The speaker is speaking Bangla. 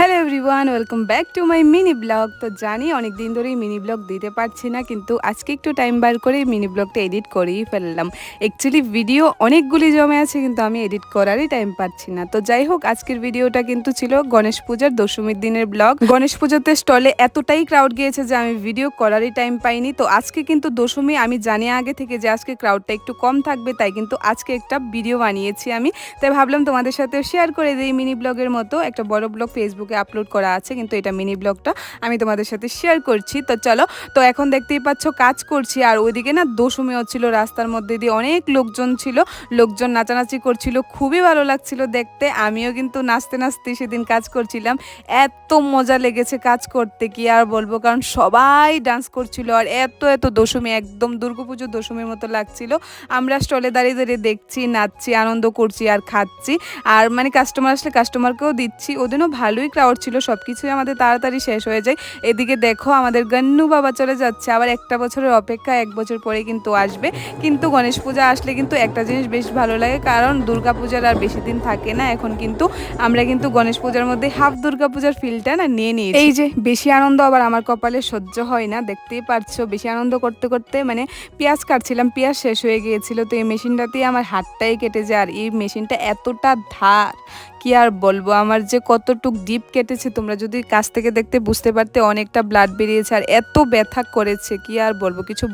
Hello everyone, welcome back to my mini blog. তো জানি অনেক দিন ধরেই মিনি ব্লগ দিতে পারছি না, কিন্তু আজকে একটু টাইম বার করে মিনি ব্লগটা এডিট করেই ফেললাম। অ্যাকচুয়ালি ভিডিও অনেকগুলি জমে আছে, কিন্তু আমি এডিট করারই টাইম পাচ্ছি না। তো যাই হোক, আজকের ভিডিওটা কিন্তু ছিল গণেশ পূজার দশমীর দিনের ব্লগ। গণেশ পুজোতে স্টলে এতটাই ক্রাউড গিয়েছে যে আমি ভিডিও করারই টাইম পাইনি। তো আজকে কিন্তু দশমী, আমি জানি আগে থেকে যে আজকে ক্রাউডটা একটু কম থাকবে, তাই কিন্তু আজকে একটা ভিডিও বানিয়েছি আমি। তাই ভাবলাম তোমাদের সাথে শেয়ার করে দিই। মিনি ব্লগের মতো একটা বড় ব্লগ ফেসবুকে আপলোড করা আছে, কিন্তু এটা মিনি ব্লগটা আমি তোমাদের সাথে শেয়ার করছি। তো চলো, তো এখন দেখতেই পাচ্ছ কাজ করছি, আর ওইদিকে না দশমী হচ্ছিল, রাস্তার মধ্যে দিয়ে অনেক লোকজন ছিল, লোকজন নাচানাচি করছিল, খুবই ভালো লাগছিল দেখতে। আমিও কিন্তু নাচতে নাচতে সেদিন কাজ করছিলাম, এত মজা লেগেছে কাজ করতে, কি আর বলবো, কারণ সবাই ডান্স করছিল, আর এত এত দশমী একদম দুর্গাপুজোর দশমীর মতো লাগছিল। আমরা স্টলে দাঁড়িয়ে দাঁড়িয়ে দেখছি, নাচছি, আনন্দ করছি আর খাচ্ছি, আর মানে কাস্টমার আসলে কাস্টমারকেও দিচ্ছি। ওদিনও ভালোই ক্রাউড ছিল, সব কিছুই আমাদের তাড়াতাড়ি শেষ হয়ে যায়। এদিকে দেখো আমাদের গন্নু বাবা চলে যাচ্ছে, আবার একটা বছরের অপেক্ষা, 1 বছর পরে কিন্তু আসবে। কিন্তু গণেশ পূজা আসলে কিন্তু একটা জিনিস বেশ ভালো লাগে, কারণ দুর্গা পূজার আর বেশি দিন থাকে না। এখন কিন্তু আমরা কিন্তু গণেশ পূজার মধ্যে হাফ দুর্গা পূজার ফিলটা না নিয়ে নিয়েছি। এই যে বেশি আনন্দ আবার আমার কপালে সহ্য হয় না, দেখতেই পারছো। বেশি আনন্দ করতে করতে মানে পেঁয়াজ কাটছিলাম, পেঁয়াজ শেষ হয়ে গিয়েছিল, তো এই মেশিনটাতেই আমার হাতটাই কেটে যায়। আর এই মেশিনটা এতটা ধার, কি আর বলবো, আমার যে কতটুক ডিপ কেটেছে, তোমরা যদি কাছ থেকে দেখতে বুঝতে পারতে, অনেকটা ব্লাড বেরিয়েছে, আর এত ব্যথা করেছে, কি আর বলবো, কিছু